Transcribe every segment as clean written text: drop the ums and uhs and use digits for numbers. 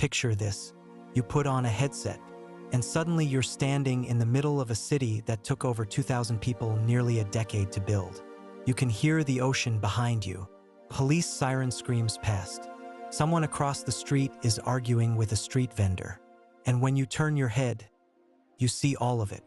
Picture this. You put on a headset, and suddenly you're standing in the middle of a city that took over 2,000 people nearly a decade to build. You can hear the ocean behind you. Police siren screams past. Someone across the street is arguing with a street vendor. And when you turn your head, you see all of it.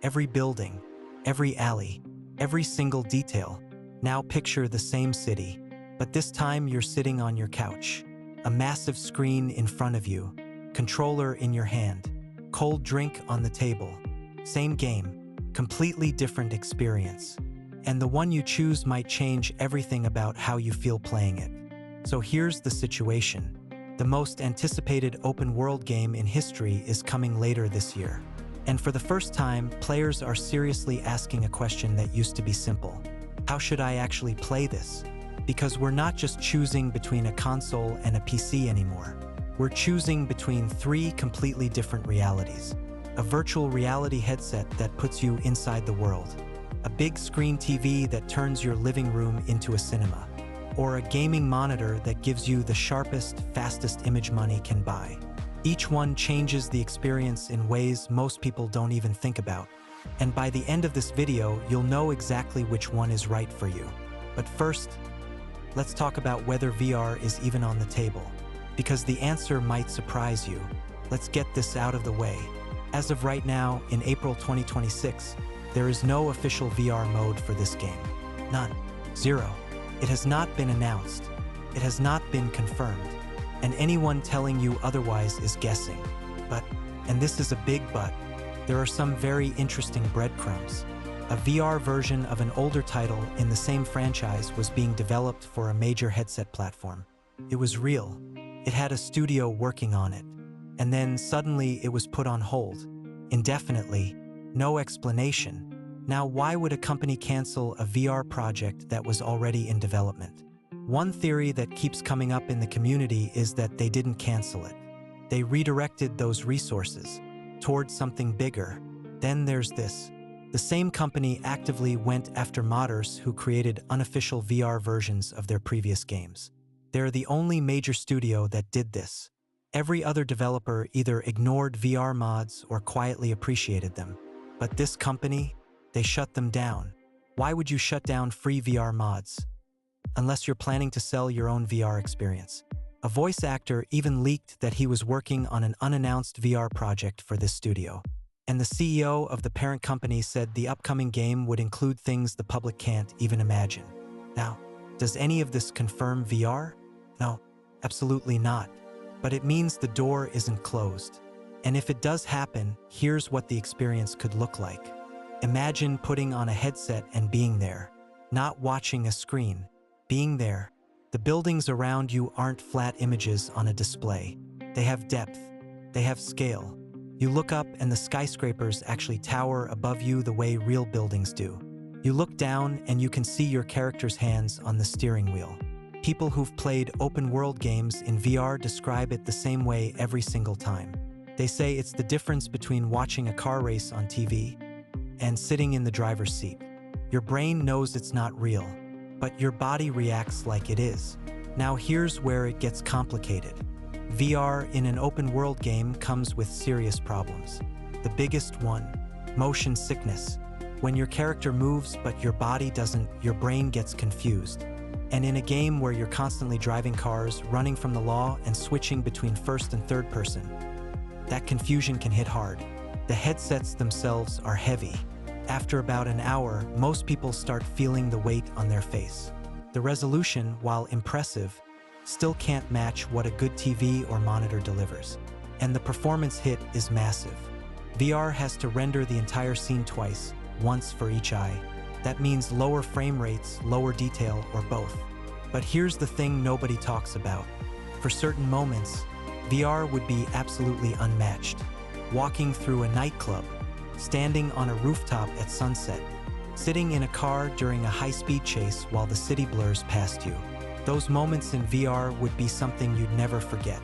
Every building, every alley, every single detail. Now picture the same city, but this time you're sitting on your couch. A massive screen in front of you, controller in your hand, cold drink on the table. Same game, completely different experience. And the one you choose might change everything about how you feel playing it. So here's the situation. The most anticipated open-world game in history is coming later this year. And for the first time, players are seriously asking a question that used to be simple. How should I actually play this? Because we're not just choosing between a console and a PC anymore. We're choosing between three completely different realities. A virtual reality headset that puts you inside the world. A big screen TV that turns your living room into a cinema. Or a gaming monitor that gives you the sharpest, fastest image money can buy. Each one changes the experience in ways most people don't even think about. And by the end of this video, you'll know exactly which one is right for you. But first, let's talk about whether VR is even on the table. Because the answer might surprise you. Let's get this out of the way. As of right now, in April 2026, there is no official VR mode for this game. None. Zero. It has not been announced. It has not been confirmed. And anyone telling you otherwise is guessing. But, and this is a big but, there are some very interesting breadcrumbs. A VR version of an older title in the same franchise was being developed for a major headset platform. It was real. It had a studio working on it. And then suddenly it was put on hold. Indefinitely. No explanation. Now, why would a company cancel a VR project that was already in development? One theory that keeps coming up in the community is that they didn't cancel it. They redirected those resources towards something bigger. Then there's this. The same company actively went after modders who created unofficial VR versions of their previous games. They're the only major studio that did this. Every other developer either ignored VR mods or quietly appreciated them. But this company, they shut them down. Why would you shut down free VR mods? Unless you're planning to sell your own VR experience. A voice actor even leaked that he was working on an unannounced VR project for this studio. And the CEO of the parent company said the upcoming game would include things the public can't even imagine. Now, does any of this confirm VR? No, absolutely not. But it means the door isn't closed. And if it does happen, here's what the experience could look like. Imagine putting on a headset and being there. Not watching a screen. Being there. The buildings around you aren't flat images on a display. They have depth. They have scale. You look up and the skyscrapers actually tower above you the way real buildings do. You look down and you can see your character's hands on the steering wheel. People who've played open-world games in VR describe it the same way every single time. They say it's the difference between watching a car race on TV and sitting in the driver's seat. Your brain knows it's not real, but your body reacts like it is. Now here's where it gets complicated. VR in an open-world game comes with serious problems. The biggest one, motion sickness. When your character moves but your body doesn't, your brain gets confused. And in a game where you're constantly driving cars, running from the law, and switching between first and third person, that confusion can hit hard. The headsets themselves are heavy. After about an hour, most people start feeling the weight on their face. The resolution, while impressive, still can't match what a good TV or monitor delivers. And the performance hit is massive. VR has to render the entire scene twice, once for each eye. That means lower frame rates, lower detail, or both. But here's the thing nobody talks about. For certain moments, VR would be absolutely unmatched. Walking through a nightclub, standing on a rooftop at sunset, sitting in a car during a high-speed chase while the city blurs past you. Those moments in VR would be something you'd never forget.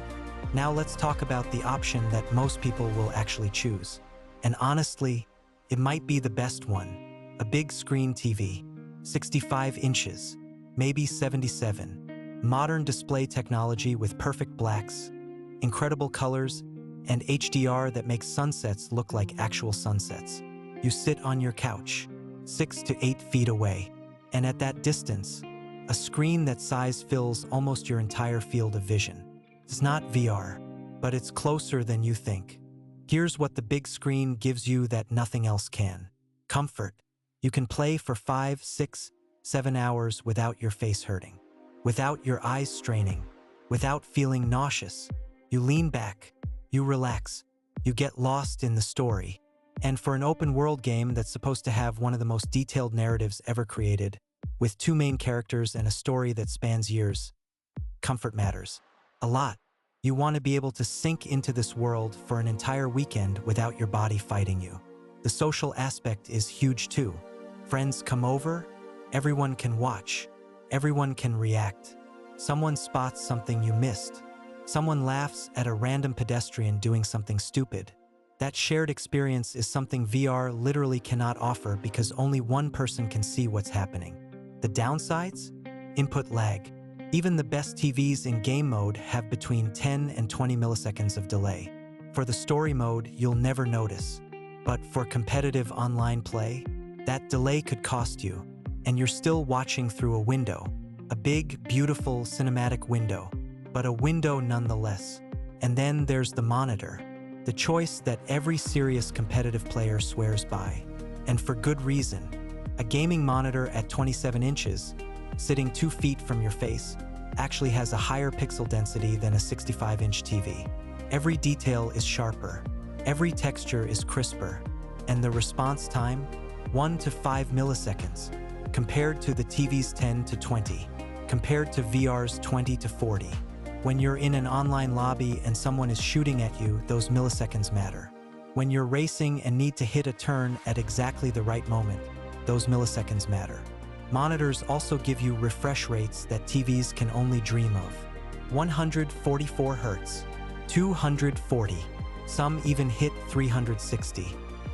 Now let's talk about the option that most people will actually choose. And honestly, it might be the best one. A big screen TV, 65 inches, maybe 77. Modern display technology with perfect blacks, incredible colors, and HDR that makes sunsets look like actual sunsets. You sit on your couch, 6 to 8 feet away, and at that distance, a screen that size fills almost your entire field of vision. It's not VR, but it's closer than you think. Here's what the big screen gives you that nothing else can. Comfort. You can play for 5, 6, 7 hours without your face hurting, without your eyes straining, without feeling nauseous. You lean back, you relax, you get lost in the story. And for an open-world game that's supposed to have one of the most detailed narratives ever created, with 2 main characters and a story that spans years, comfort matters a lot. You want to be able to sink into this world for an entire weekend without your body fighting you. The social aspect is huge too. Friends come over, everyone can watch, everyone can react. Someone spots something you missed. Someone laughs at a random pedestrian doing something stupid. That shared experience is something VR literally cannot offer because only one person can see what's happening. The downsides? Input lag. Even the best TVs in game mode have between 10 and 20 milliseconds of delay. For the story mode, you'll never notice. But for competitive online play, that delay could cost you, and you're still watching through a window. A big, beautiful, cinematic window, but a window nonetheless. And then there's the monitor, the choice that every serious competitive player swears by. And for good reason. A gaming monitor at 27 inches, sitting 2 feet from your face, actually has a higher pixel density than a 65-inch TV. Every detail is sharper, every texture is crisper, and the response time, 1 to 5 milliseconds, compared to the TV's 10 to 20, compared to VR's 20 to 40. When you're in an online lobby and someone is shooting at you, those milliseconds matter. When you're racing and need to hit a turn at exactly the right moment, those milliseconds matter. Monitors also give you refresh rates that TVs can only dream of. 144 Hz, 240, some even hit 360.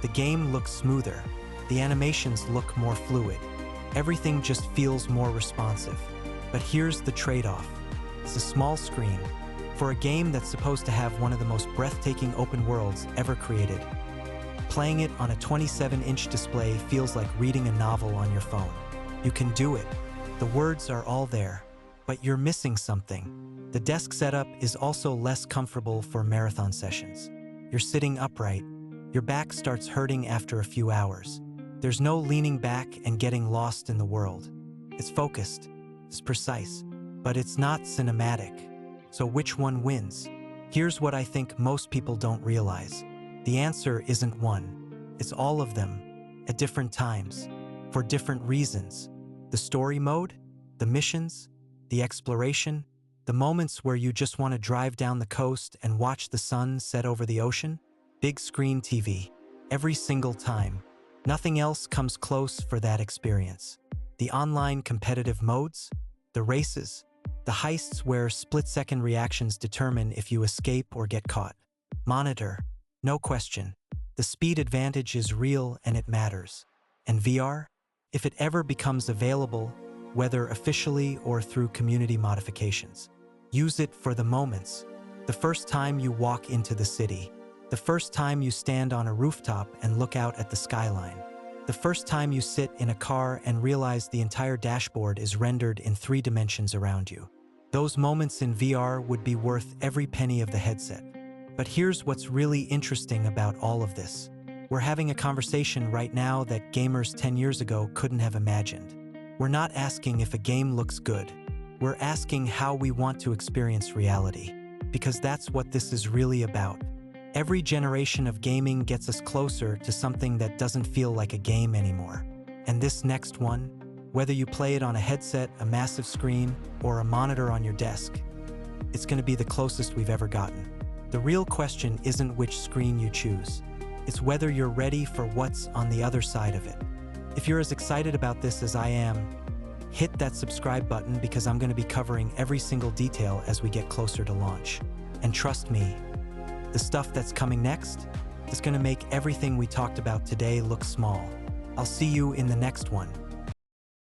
The game looks smoother, the animations look more fluid. Everything just feels more responsive. But here's the trade-off. It's a small screen. For a game that's supposed to have one of the most breathtaking open worlds ever created, playing it on a 27-inch display feels like reading a novel on your phone. You can do it. The words are all there, but you're missing something. The desk setup is also less comfortable for marathon sessions. You're sitting upright. Your back starts hurting after a few hours. There's no leaning back and getting lost in the world. It's focused, it's precise, but it's not cinematic. So which one wins? Here's what I think most people don't realize. The answer isn't one. It's all of them, at different times, for different reasons. The story mode, the missions, the exploration, the moments where you just want to drive down the coast and watch the sun set over the ocean. Big screen TV, every single time. Nothing else comes close for that experience. The online competitive modes, the races, the heists where split-second reactions determine if you escape or get caught. Monitor, no question. The speed advantage is real and it matters. And VR? If it ever becomes available, whether officially or through community modifications, use it for the moments. The first time you walk into the city, the first time you stand on a rooftop and look out at the skyline, the first time you sit in a car and realize the entire dashboard is rendered in 3 dimensions around you. Those moments in VR would be worth every penny of the headset. But here's what's really interesting about all of this. We're having a conversation right now that gamers 10 years ago couldn't have imagined. We're not asking if a game looks good. We're asking how we want to experience reality. Because that's what this is really about. Every generation of gaming gets us closer to something that doesn't feel like a game anymore. And this next one, whether you play it on a headset, a massive screen, or a monitor on your desk, it's going to be the closest we've ever gotten. The real question isn't which screen you choose. It's whether you're ready for what's on the other side of it. If you're as excited about this as I am, hit that subscribe button because I'm going to be covering every single detail as we get closer to launch. And trust me, the stuff that's coming next is going to make everything we talked about today look small. I'll see you in the next one.